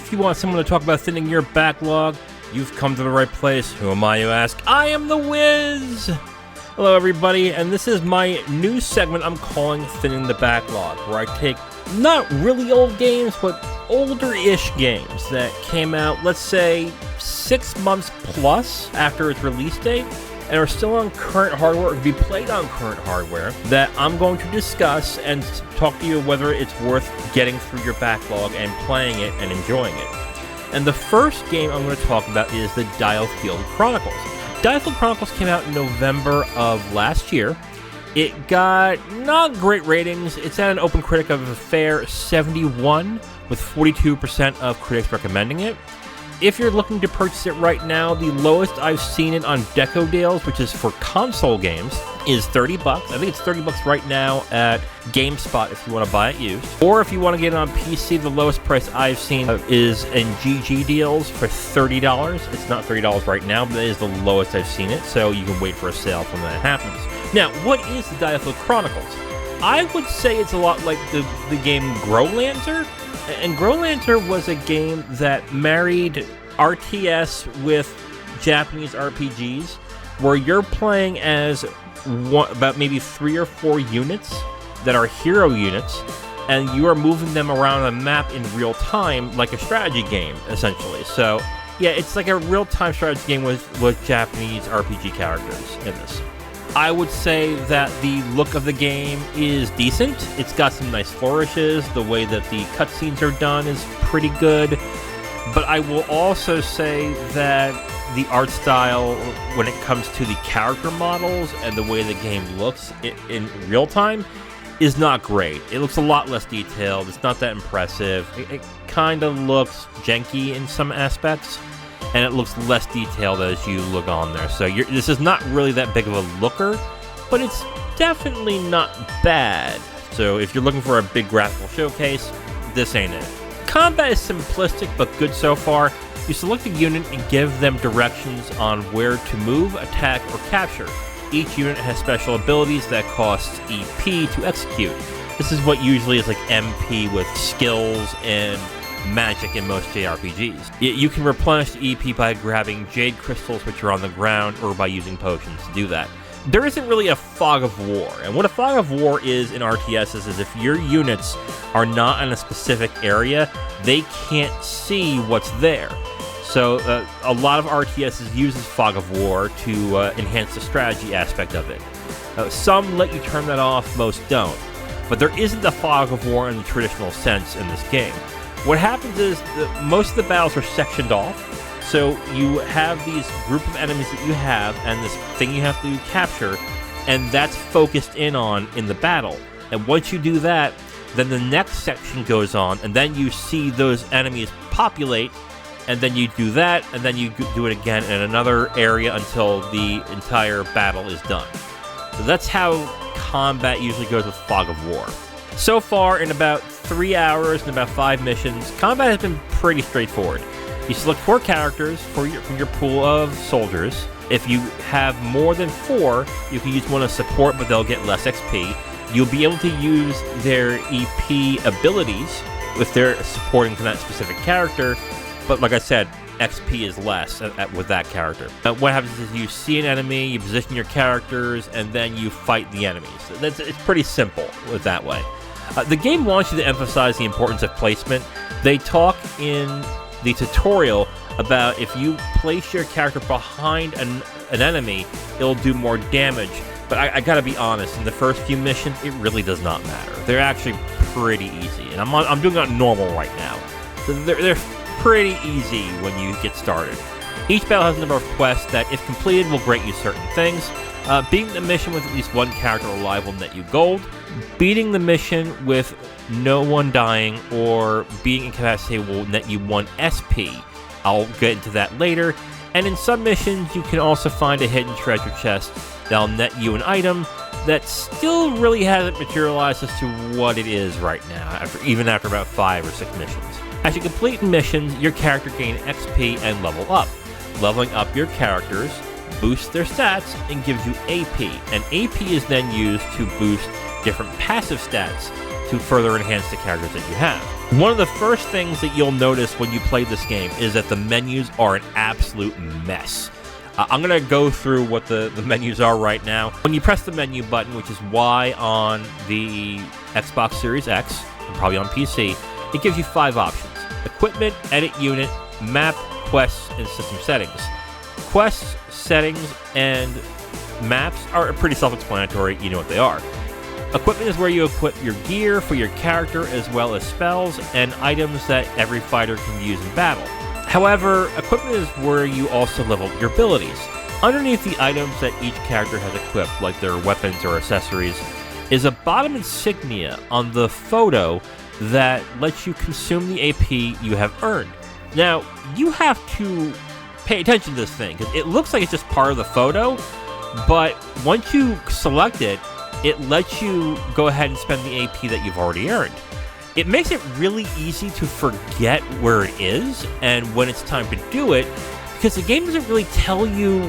If you want someone to talk about thinning your backlog, you've come to the right place. Who am I, you ask? I am the Wiz! Hello, everybody, and this is my new segment I'm calling Thinning the Backlog, where I take not really old games, but older-ish games that came out, let's say, 6 months plus after its release date, and are still on current hardware, or can be played on current hardware, that I'm going to discuss and talk to you whether it's worth getting through your backlog and playing it and enjoying it. And the first game I'm going to talk about is the DioField Chronicles. DioField Chronicles came out in November of last year. It got not great ratings. It's at an Open Critic of a fair 71, with 42% of critics recommending it. If you're looking to purchase it right now, the lowest I've seen it on Deco Deals, which is for console games, is $30. I think it's $30 right now at GameSpot if you want to buy it used. Or if you want to get it on PC, the lowest price I've seen is in GG Deals for $30. It's not $30 right now, but that is the lowest I've seen it, so you can wait for a sale when that happens. Now, what is the DioField Chronicles? I would say it's a lot like the game Growlancer. And Growlancer was a game that married RTS with Japanese RPGs, where you're playing as about maybe 3 or 4 units that are hero units, and you are moving them around a map in real time, like a strategy game, essentially. So, yeah, it's like a real-time strategy game with Japanese RPG characters in this. I would say that the look of the game is decent. It's got some nice flourishes. The way that the cutscenes are done is pretty good. But I will also say that the art style, when it comes to the character models and the way the game looks in real time, is not great. It looks a lot less detailed. It's not that impressive. It kind of looks janky in some aspects, and it looks less detailed as you look on there. So this is not really that big of a looker, but it's definitely not bad. So if you're looking for a big graphical showcase, this ain't it. Combat is simplistic but good so far. You select a unit and give them directions on where to move, attack, or capture. Each unit has special abilities that cost EP to execute. This is what usually is like MP with skills and magic in most JRPGs. You can replenish the EP by grabbing jade crystals which are on the ground, or by using potions to do that. There isn't really a fog of war, and what a fog of war is in RTSs is if your units are not in a specific area, they can't see what's there. So a lot of RTSs uses fog of war to enhance the strategy aspect of it. Some let you turn that off, most don't. But there isn't a fog of war in the traditional sense in this game. What happens is that most of the battles are sectioned off, so you have these group of enemies that you have, and this thing you have to capture, and that's focused in on in the battle. And once you do that, then the next section goes on, and then you see those enemies populate, and then you do that, and then you do it again in another area until the entire battle is done. So that's how combat usually goes with Fog of War. So far, in about 3 hours and about 5 missions, combat has been pretty straightforward. You select 4 characters from your pool of soldiers. If you have more than 4, you can use one as support, but they'll get less XP. You'll be able to use their EP abilities if they're supporting for that specific character, but like I said, XP is less with that character. What happens is you see an enemy, you position your characters, and then you fight the enemies. It's pretty simple with that way. The game wants you to emphasize the importance of placement. They talk in the tutorial about if you place your character behind an enemy, it'll do more damage. But I gotta be honest, in the first few missions, it really does not matter. They're actually pretty easy, and I'm doing it on normal right now. So they're pretty easy when you get started. Each battle has a number of quests that, if completed, will grant you certain things. Beating the mission with at least one character alive will net you gold. Beating the mission with no one dying or being incapacitated will net you 1 SP. I'll get into that later. And in some missions, you can also find a hidden treasure chest that'll net you an item that still really hasn't materialized as to what it is right now, even after about 5 or 6 missions. As you complete missions, your character gains XP and level up. Leveling up your characters boosts their stats and gives you AP, and AP is then used to boost different passive stats to further enhance the characters that you have. One of the first things that you'll notice when you play this game is that the menus are an absolute mess. I'm going to go through what the menus are right now. When you press the menu button, which is Y on the Xbox Series X, and probably on PC, it gives you 5 options: equipment, edit unit, map, quests, and system settings. Quests, settings, and maps are pretty self-explanatory. You know what they are. Equipment is where you equip your gear for your character, as well as spells and items that every fighter can use in battle. However, equipment is where you also level your abilities. Underneath the items that each character has equipped, like their weapons or accessories, is a bottom insignia on the photo that lets you consume the AP you have earned. Now, you have to pay attention to this thing, because it looks like it's just part of the photo, but once you select it, it lets you go ahead and spend the AP that you've already earned. It makes it really easy to forget where it is and when it's time to do it, because the game doesn't really tell you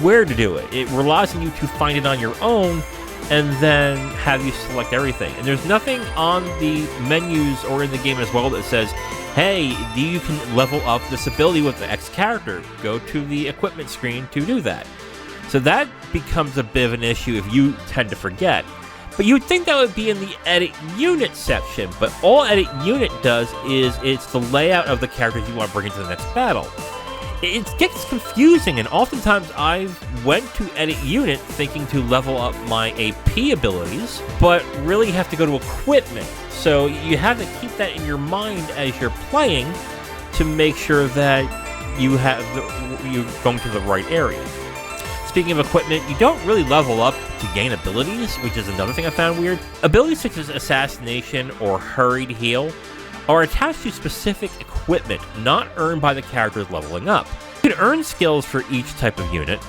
where to do it. It relies on you to find it on your own and then have you select everything. And there's nothing on the menus or in the game as well that says, hey, you can level up this ability with the X character. Go to the equipment screen to do that. So that becomes a bit of an issue if you tend to forget. But you would think that would be in the edit unit section, but all edit unit does is it's the layout of the characters you want to bring into the next battle. It gets confusing, and oftentimes I've went to edit unit thinking to level up my AP abilities, but really have to go to equipment. So you have to keep that in your mind as you're playing to make sure that you're going to the right area. Speaking of equipment, you don't really level up to gain abilities, which is another thing I found weird. Abilities such as Assassination or Hurried Heal are attached to specific equipment, not earned by the characters leveling up. You can earn skills for each type of unit,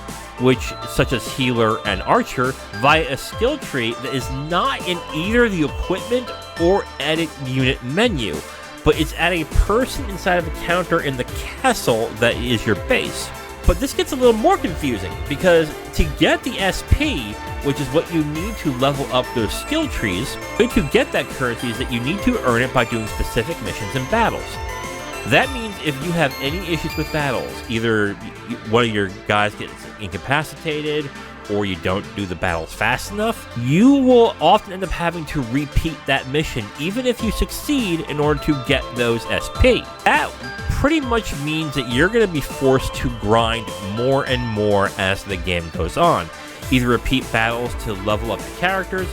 such as Healer and Archer, via a skill tree that is not in either the equipment or edit unit menu, but it's at a person inside of a counter in the castle that is your base. But this gets a little more confusing, because to get the SP, which is what you need to level up those skill trees, the way to get that currency is that you need to earn it by doing specific missions and battles. That means if you have any issues with battles, either one of your guys gets incapacitated, or you don't do the battles fast enough, you will often end up having to repeat that mission, even if you succeed, in order to get those SP. That pretty much means that you're going to be forced to grind more and more as the game goes on. Either repeat battles to level up the characters,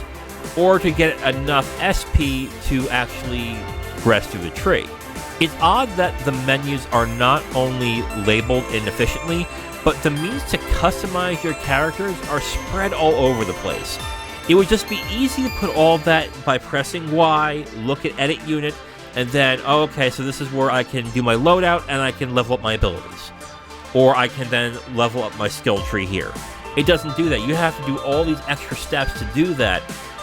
or to get enough SP to actually progress through the tree. It's odd that the menus are not only labeled inefficiently, but the means to customize your characters are spread all over the place. It would just be easy to put all that by pressing Y, look at edit unit, and then, oh, okay, so this is where I can do my loadout and I can level up my abilities. Or I can then level up my skill tree here. It doesn't do that. You have to do all these extra steps to do that,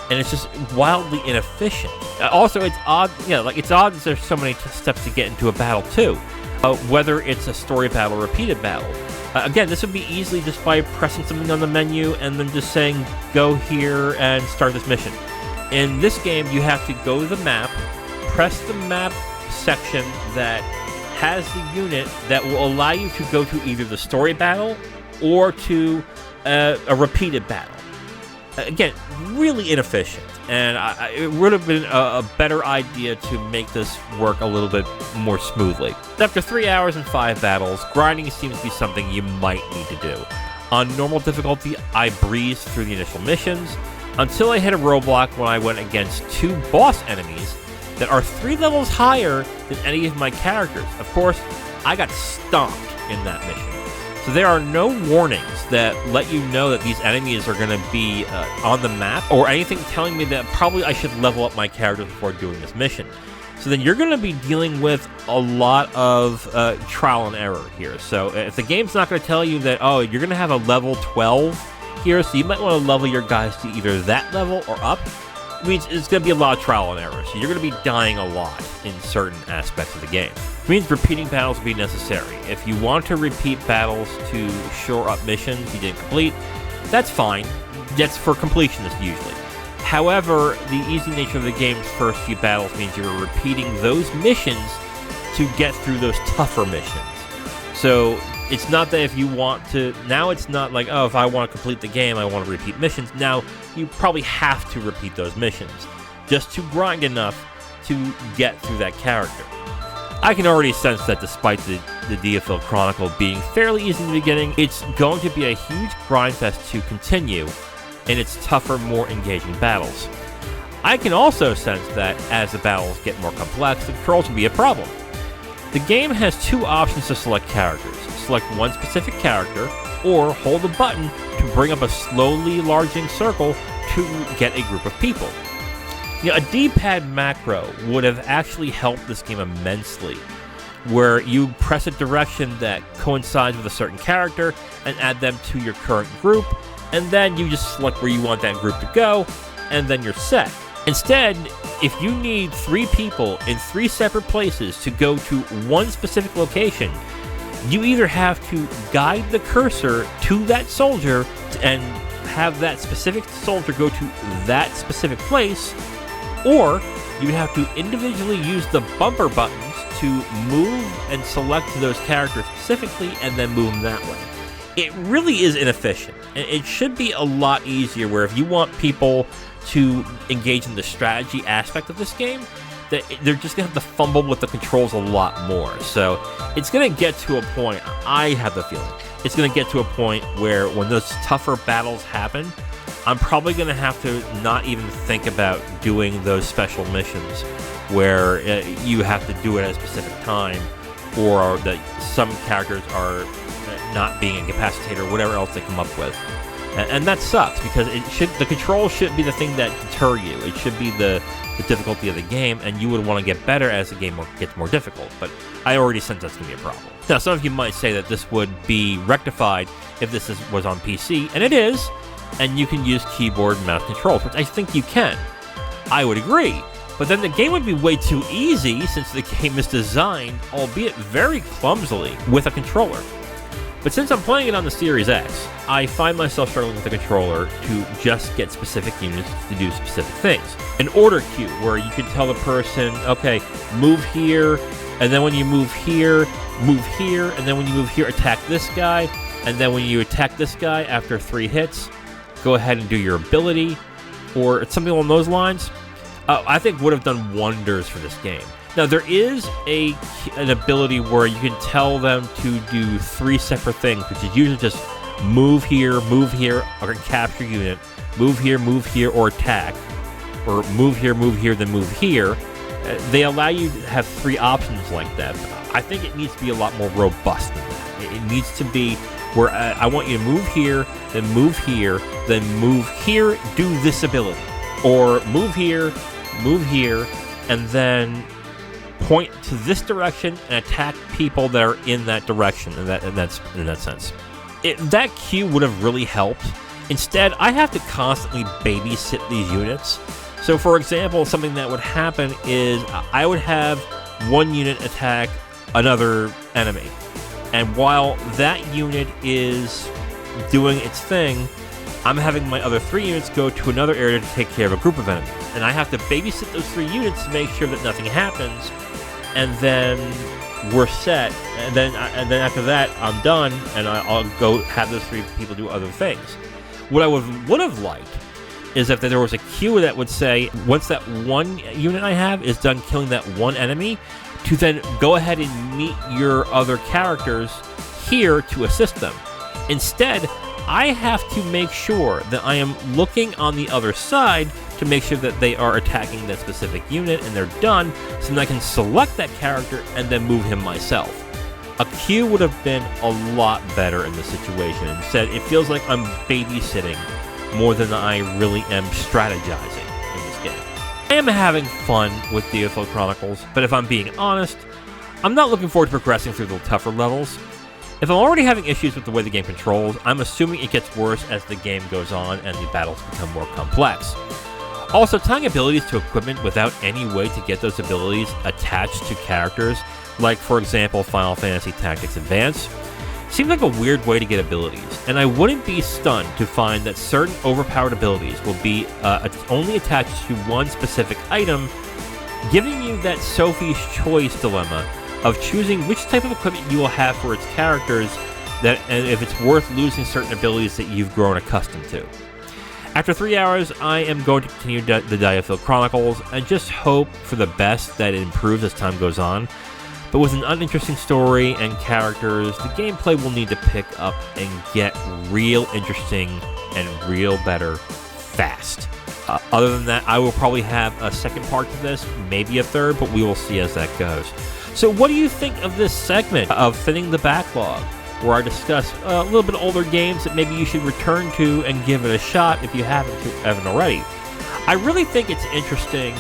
and it's just wildly inefficient. Also, it's odd, it's odd that there's so many steps to get into a battle too. Whether it's a story battle or repeated battle. Again, this would be easily just by pressing something on the menu and then just saying, go here and start this mission. In this game, you have to go to the map, press the map section that has the unit that will allow you to go to either the story battle or to a repeated battle. Again, really inefficient, and it would have been a better idea to make this work a little bit more smoothly. After 3 hours and 5 battles, grinding seems to be something you might need to do. On normal difficulty, I breezed through the initial missions, until I hit a roadblock when I went against 2 boss enemies that are 3 levels higher than any of my characters. Of course, I got stomped in that mission. So there are no warnings that let you know that these enemies are going to be on the map, or anything telling me that probably I should level up my character before doing this mission. So then you're going to be dealing with a lot of trial and error here. So if the game's not going to tell you that, oh, you're going to have a level 12 here, so you might want to level your guys to either that level or up, it means it's going to be a lot of trial and error. So you're going to be dying a lot in certain aspects of the game. It means repeating battles will be necessary. If you want to repeat battles to shore up missions you didn't complete, that's fine. That's for completionists usually. However, the easy nature of the game's first few battles means you're repeating those missions to get through those tougher missions. So it's not that if you want to... Now it's not like, oh, if I want to complete the game, I want to repeat missions. Now, you probably have to repeat those missions just to grind enough to get through that character. I can already sense that despite the DioField Chronicle being fairly easy in the beginning, it's going to be a huge grind fest to continue in its tougher, more engaging battles. I can also sense that as the battles get more complex, the controls will be a problem. The game has two options to select characters. Select one specific character, or hold a button to bring up a slowly enlarging circle to get a group of people. You know, a D-pad macro would have actually helped this game immensely, where you press a direction that coincides with a certain character and add them to your current group, and then you just select where you want that group to go, and then you're set. Instead, if you need 3 people in 3 separate places to go to one specific location, you either have to guide the cursor to that soldier and have that specific soldier go to that specific place, or you have to individually use the bumper buttons to move and select those characters specifically and then move them that way. It really is inefficient, and it should be a lot easier where if you want people to engage in the strategy aspect of this game, that they're just going to have to fumble with the controls a lot more. So it's going to get to a point, I have the feeling, it's going to get to a point where when those tougher battles happen, I'm probably going to have to not even think about doing those special missions where you have to do it at a specific time, or that some characters are not being incapacitated or whatever else they come up with. And that sucks, because the controls shouldn't be the thing that deter you. It should be the difficulty of the game, and you would want to get better as the game gets more difficult. But I already sense that's going to be a problem. Now, some of you might say that this would be rectified if this was on PC, and it is, and you can use keyboard and mouse controls, which I think you can. I would agree. But then the game would be way too easy, since the game is designed, albeit very clumsily, with a controller. But since I'm playing it on the Series X, I find myself struggling with the controller to just get specific units to do specific things. An order queue, where you can tell the person, okay, move here, and then when you move here, and then when you move here, attack this guy, and then when you attack this guy after 3 hits, go ahead and do your ability, or something along those lines, I think would have done wonders for this game. Now, there is an ability where you can tell them to do 3 separate things, which is usually just move here, or capture unit, move here, or attack, or move here, then move here. They allow you to have 3 options like that. I think it needs to be a lot more robust than that. It needs to be where I want you to move here, then move here, do this ability. Or move here, and then point to this direction and attack people that are in that direction, in that sense. That queue would have really helped. Instead, I have to constantly babysit these units. So, for example, something that would happen is I would have one unit attack another enemy, and while that unit is doing its thing, I'm having my other 3 units go to another area to take care of a group of enemies. And I have to babysit those 3 units to make sure that nothing happens, and then we're set. And then after that, I'm done, and I'll go have those 3 people do other things. What I would have liked is if there was a queue that would say, once that one unit I have is done killing that one enemy, to then go ahead and meet your other characters here to assist them. Instead, I have to make sure that I am looking on the other side to make sure that they are attacking that specific unit and they're done, so then I can select that character and then move him myself. A queue would have been a lot better in this situation. Instead, it feels like I'm babysitting more than I really am strategizing in this game. I am having fun with DioField Chronicles, but if I'm being honest, I'm not looking forward to progressing through the tougher levels. If I'm already having issues with the way the game controls, I'm assuming it gets worse as the game goes on and the battles become more complex. Also, tying abilities to equipment without any way to get those abilities attached to characters, like for example Final Fantasy Tactics Advance, seems like a weird way to get abilities, and I wouldn't be stunned to find that certain overpowered abilities will be only attached to one specific item, giving you that Sophie's Choice dilemma of choosing which type of equipment you will have for its characters, and if it's worth losing certain abilities that you've grown accustomed to. After 3 hours, I am going to continue the DioField Chronicles and just hope for the best that it improves as time goes on. But with an uninteresting story and characters, the gameplay will need to pick up and get real interesting and real better fast. Other than that, I will probably have a second part to this, maybe a third, but we will see as that goes. So what do you think of this segment of Thinning the Backlog, where I discuss a little bit older games that maybe you should return to and give it a shot if you haven't already? I really think it's interesting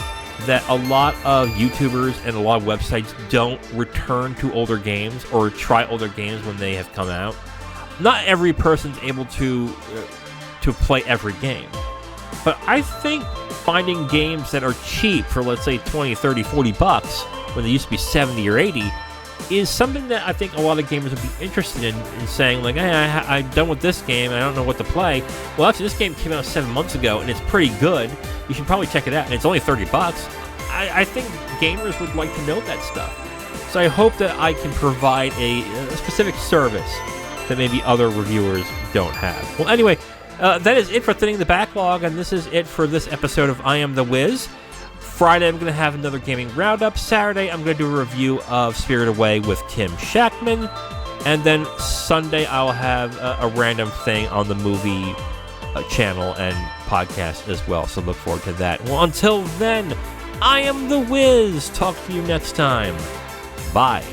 that a lot of YouTubers and a lot of websites don't return to older games or try older games when they have come out. Not every person's able to play every game. But I think finding games that are cheap for, let's say, 20, 30, 40 bucks when they used to be 70 or 80 is something that I think a lot of gamers would be interested in saying, like, hey, I'm done with this game, I don't know what to play. Well, actually, this game came out 7 months ago, and it's pretty good. You should probably check it out, and it's only 30 bucks. I think gamers would like to know that stuff. So I hope that I can provide a specific service that maybe other reviewers don't have. Well, anyway, that is it for Thinning the Backlog, and this is it for this episode of I Am The Wiz. Friday, I'm going to have another gaming roundup. Saturday, I'm going to do a review of Spirited Away with Tim Shackman. And then Sunday, I'll have a random thing on the movie channel and podcast as well. So look forward to that. Well, until then, I am The Wiz. Talk to you next time. Bye.